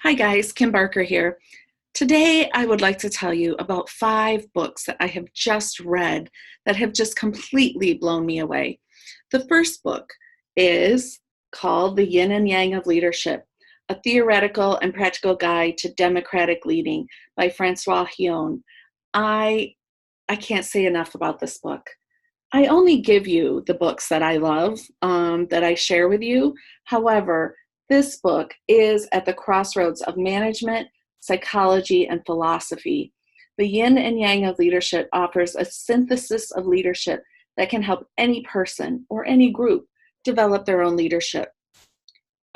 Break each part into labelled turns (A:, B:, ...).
A: Hi guys, Kim Barker here. Today I would like to tell you about 5 books that I have just read that have just completely blown me away. The first book is called The Yin and Yang of Leadership, a theoretical and practical guide to democratic leading by Francois Hillon. I can't say enough about this book. I only give you the books that I love, that I share with you. However, this book is at the crossroads of management, psychology, and philosophy. The Yin and Yang of Leadership offers a synthesis of leadership that can help any person or any group develop their own leadership.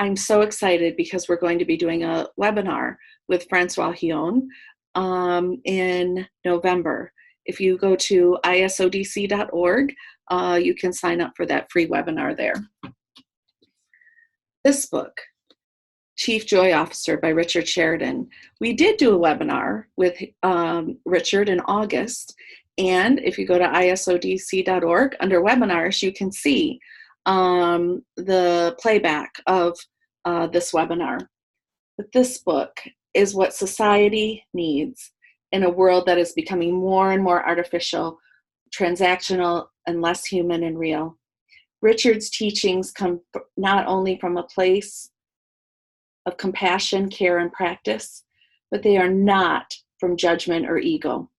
A: I'm so excited because we're going to be doing a webinar with Francois Hillon in November. If you go to isodc.org, you can sign up for that free webinar there. This book, Chief Joy Officer by Richard Sheridan. We did do a webinar with Richard in August, and if you go to isodc.org under webinars, you can see the playback of this webinar. But this book is what society needs in a world that is becoming more and more artificial, transactional, and less human and real. Richard's teachings come not only from a place of compassion, care, and practice, but they are not from judgment or ego.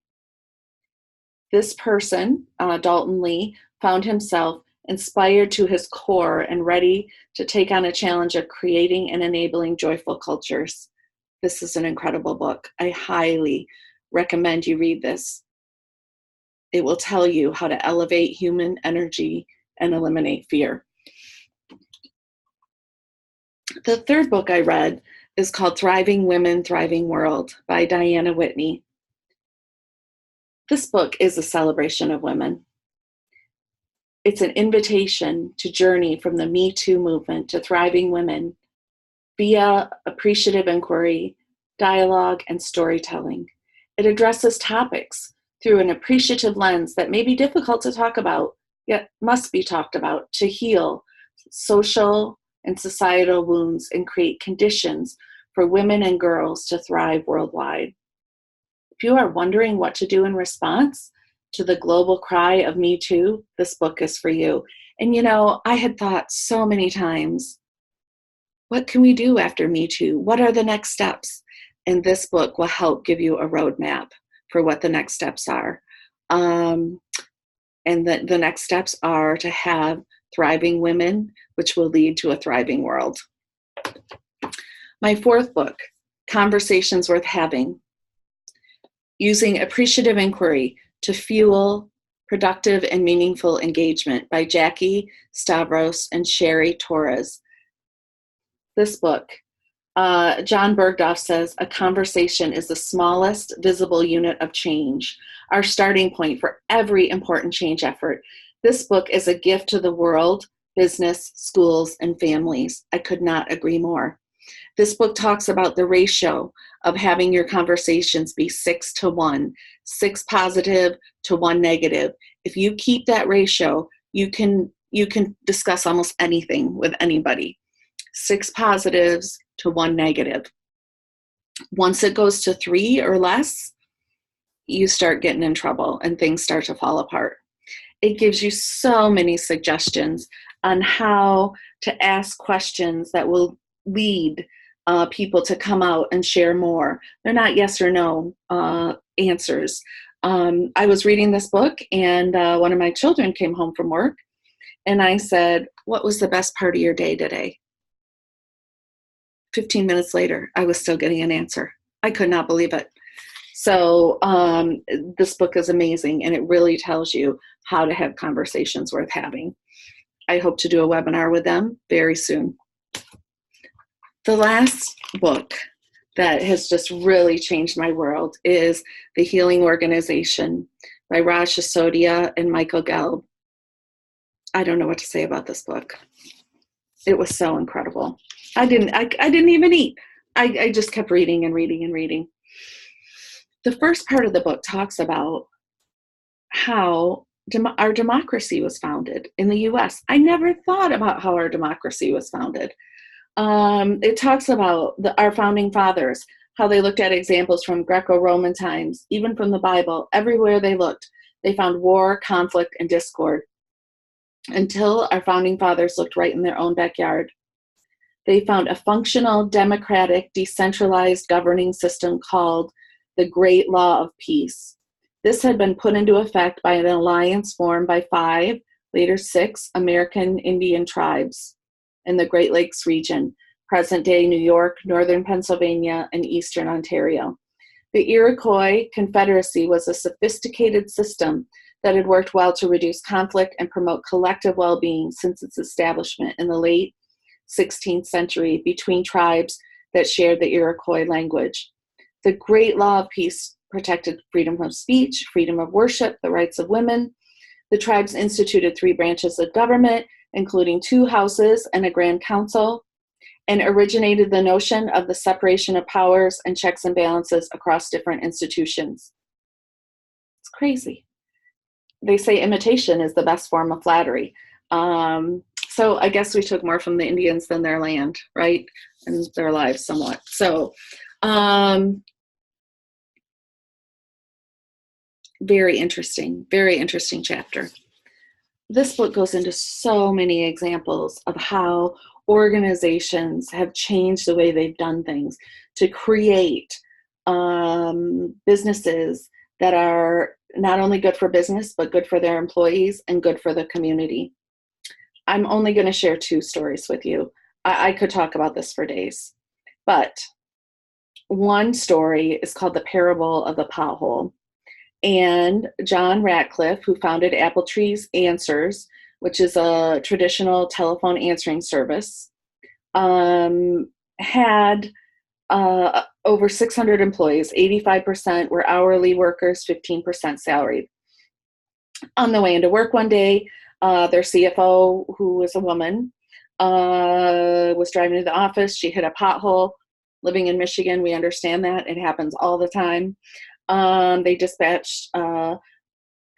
A: This person, Dalton Lee, found himself inspired to his core and ready to take on a challenge of creating and enabling joyful cultures. This is an incredible book. I highly recommend you read this. It will tell you how to elevate human energy and eliminate fear. The third book I read is called Thriving Women, Thriving World by Diana Whitney. This book is a celebration of women. It's an invitation to journey from the Me Too movement to thriving women via appreciative inquiry, dialogue, and storytelling. It addresses topics through an appreciative lens that may be difficult to talk about, yet must be talked about to heal social and societal wounds and create conditions for women and girls to thrive worldwide. If you are wondering what to do in response to the global cry of Me Too, this book is for you. And you know, I had thought so many times, what can we do after Me Too? What are the next steps? And this book will help give you a roadmap for what the next steps are. And the next steps are to have thriving women, which will lead to a thriving world. My fourth book, Conversations Worth Having, Using Appreciative Inquiry to Fuel Productive and Meaningful Engagement by Jackie Stavros and Sherry Torres. This book, John Bergdorf says, a conversation is the smallest visible unit of change, our starting point for every important change effort. This book is a gift to the world, business, schools, and families. I could not agree more. This book talks about the ratio of having your conversations be 6-to-1, 6 positive to 1 negative. If you keep that ratio, you can discuss almost anything with anybody. 6 positives to 1 negative. Once it goes to 3 or less, you start getting in trouble and things start to fall apart. It gives you so many suggestions on how to ask questions that will lead people to come out and share more. They're not yes or no answers. I was reading this book and one of my children came home from work and I said, what was the best part of your day today? 15 minutes later, I was still getting an answer. I could not believe it. So this book is amazing, and it really tells you how to have conversations worth having. I hope to do a webinar with them very soon. The last book that has just really changed my world is The Healing Organization by Raj Sisodia and Michael Gelb. I don't know what to say about this book. It was so incredible. I didn't even eat. I just kept reading and reading and reading. The first part of the book talks about how our democracy was founded in the US. I never thought about how our democracy was founded. It talks about our founding fathers, how they looked at examples from Greco-Roman times, even from the Bible. Everywhere they looked, they found war, conflict, and discord, until our founding fathers looked right in their own backyard. They found a functional, democratic, decentralized governing system called the Great Law of Peace. This had been put into effect by an alliance formed by 5, later 6, American Indian tribes in the Great Lakes region, present-day New York, northern Pennsylvania, and eastern Ontario. The Iroquois Confederacy was a sophisticated system that had worked well to reduce conflict and promote collective well-being since its establishment in the late 16th century between tribes that shared the Iroquois language. The Great Law of Peace protected freedom of speech, freedom of worship, the rights of women. The tribes instituted 3 branches of government, including 2 houses and a grand council, and originated the notion of the separation of powers and checks and balances across different institutions. It's crazy. They say imitation is the best form of flattery. So I guess we took more from the Indians than their land, right? And their lives somewhat. So very interesting chapter. This book goes into so many examples of how organizations have changed the way they've done things to create businesses that are not only good for business, but good for their employees and good for the community. I'm only going to share 2 stories with you. I could talk about this for days, but one story is called The Parable of the Pothole. And John Ratcliffe, who founded Appletree's Answers, which is a traditional telephone answering service, had over 600 employees. 85% were hourly workers, 15% salaried. On the way into work one day, their CFO, who was a woman, was driving to the office. She hit a pothole. Living in Michigan, we understand that. It happens all the time. They dispatched,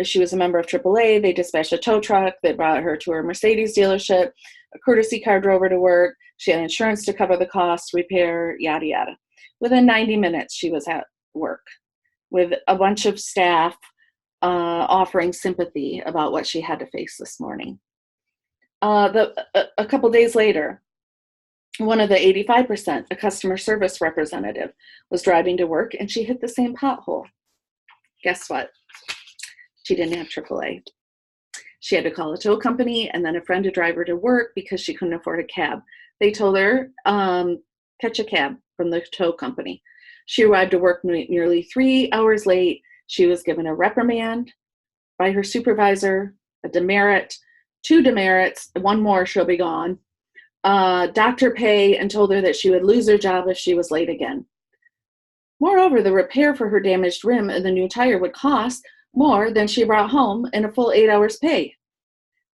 A: she was a member of AAA, they dispatched a tow truck that brought her to her Mercedes dealership. A courtesy car drove her to work. She had insurance to cover the cost, repair, yada, yada. Within 90 minutes, she was at work with a bunch of staff offering sympathy about what she had to face this morning. A couple days later, one of the 85%, a customer service representative, was driving to work and she hit the same pothole. Guess what? She didn't have AAA. She had to call a tow company and then a friend to drive her to work because she couldn't afford a cab. They told her, catch a cab from the tow company. She arrived to work nearly 3 hours late. She was given a reprimand by her supervisor, a demerit, 2 demerits, 1 more, she'll be gone. Doctor pay, and told her that she would lose her job if she was late again. Moreover, the repair for her damaged rim and the new tire would cost more than she brought home in a full 8 hours pay.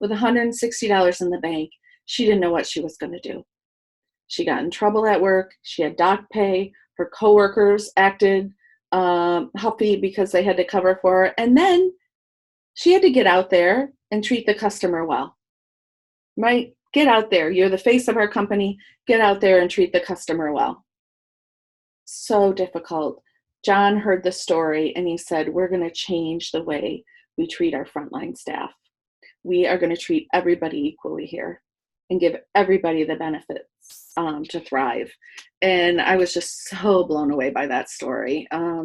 A: With $160 in the bank, she didn't know what she was going to do. She got in trouble at work. She had doc pay. Her coworkers acted huffy because they had to cover for her. And then she had to get out there and treat the customer well, right? Get out there. You're the face of our company. Get out there and treat the customer well. So difficult. John heard the story and he said, we're going to change the way we treat our frontline staff. We are going to treat everybody equally here and give everybody the benefits to thrive. And I was just so blown away by that story. I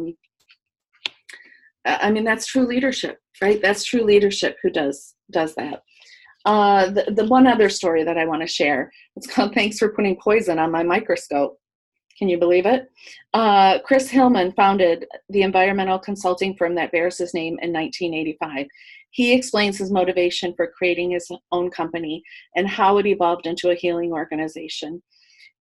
A: mean, that's true leadership, right? That's true leadership who does that. The one other story that I want to share, it's called Thanks for Putting Poison on My Microscope. Can you believe it? Chris Hillman founded the environmental consulting firm that bears his name in 1985. He explains his motivation for creating his own company and how it evolved into a healing organization.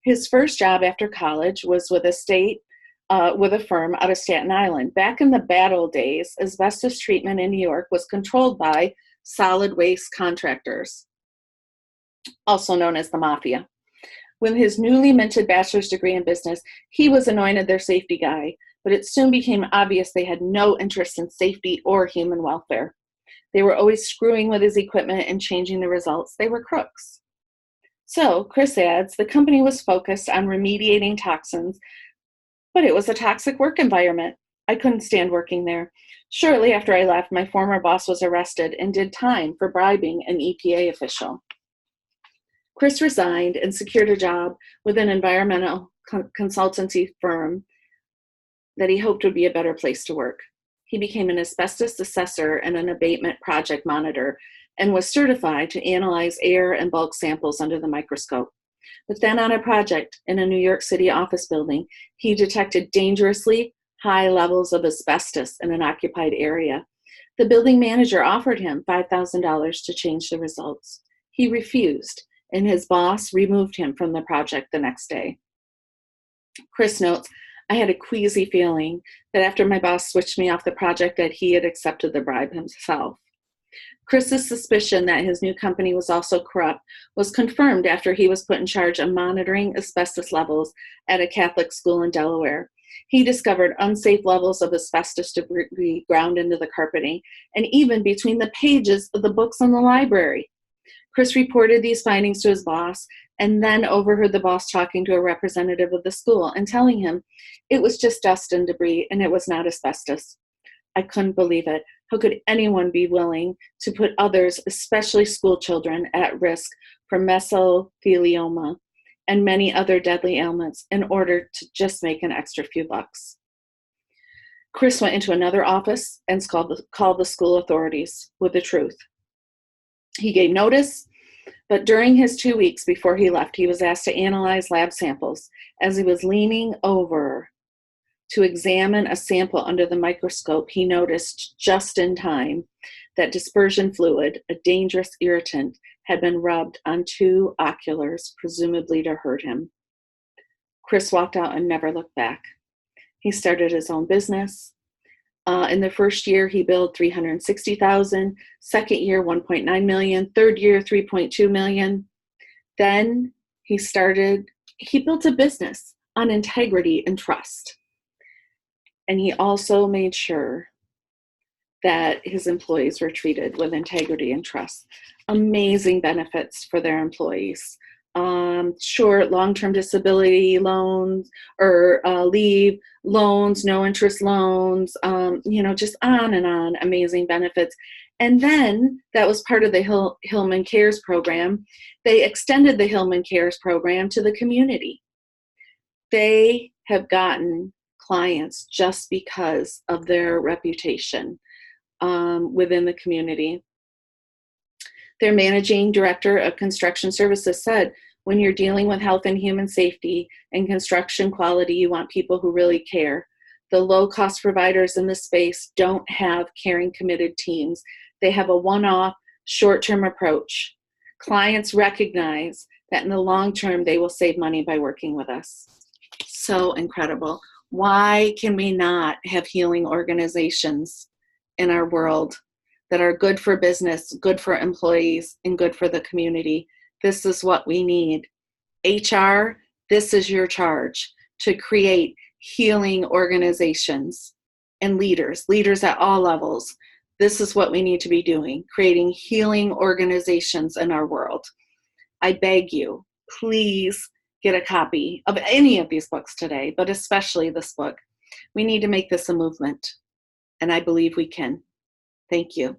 A: His first job after college was with a firm out of Staten Island. Back in the bad old days, asbestos treatment in New York was controlled by solid waste contractors, also known as the mafia. With his newly minted bachelor's degree in business, he was anointed their safety guy, but it soon became obvious they had no interest in safety or human welfare. They were always screwing with his equipment and changing the results. They were crooks. So, Chris adds, the company was focused on remediating toxins, but it was a toxic work environment. I couldn't stand working there. Shortly after I left, my former boss was arrested and did time for bribing an EPA official. Chris resigned and secured a job with an environmental consultancy firm that he hoped would be a better place to work. He became an asbestos assessor and an abatement project monitor and was certified to analyze air and bulk samples under the microscope. But then on a project in a New York City office building, he detected dangerously high levels of asbestos in an occupied area. The building manager offered him $5,000 to change the results. He refused, and his boss removed him from the project the next day. Chris notes, I had a queasy feeling that after my boss switched me off the project that he had accepted the bribe himself. Chris's suspicion that his new company was also corrupt was confirmed after he was put in charge of monitoring asbestos levels at a Catholic school in Delaware. He discovered unsafe levels of asbestos debris ground into the carpeting and even between the pages of the books in the library. Chris reported these findings to his boss and then overheard the boss talking to a representative of the school and telling him it was just dust and debris and it was not asbestos. I couldn't believe it. How could anyone be willing to put others, especially school children, at risk for mesothelioma and many other deadly ailments in order to just make an extra few bucks? Chris went into another office and called the school authorities with the truth. He gave notice, but during his 2 weeks before he left, he was asked to analyze lab samples. As he was leaning over to examine a sample under the microscope, he noticed just in time that dispersion fluid, a dangerous irritant, had been rubbed on 2 oculars, presumably to hurt him. Chris walked out and never looked back. He started his own business. In the first year, he billed $360,000. Second year, $1.9 million. Third year, $3.2 million. Then he built a business on integrity and trust. And he also made sure that his employees were treated with integrity and trust. Amazing benefits for their employees. Short, long-term disability loans or leave, loans, no interest loans, just on and on, amazing benefits. And then that was part of the Hillman Cares program. They extended the Hillman Cares program to the community. They have gotten clients just because of their reputation within the community. Their managing director of construction services said, when you're dealing with health and human safety and construction quality, you want people who really care. The low-cost providers in this space don't have caring, committed teams. They have a one-off, short-term approach. Clients recognize that in the long term, they will save money by working with us. So incredible. Why can we not have healing organizations in our world that are good for business, good for employees, and good for the community? This is what we need. HR, this is your charge to create healing organizations and leaders at all levels. This is what we need to be doing, creating healing organizations in our world. I beg you, please get a copy of any of these books today, but especially this book. We need to make this a movement, and I believe we can. Thank you.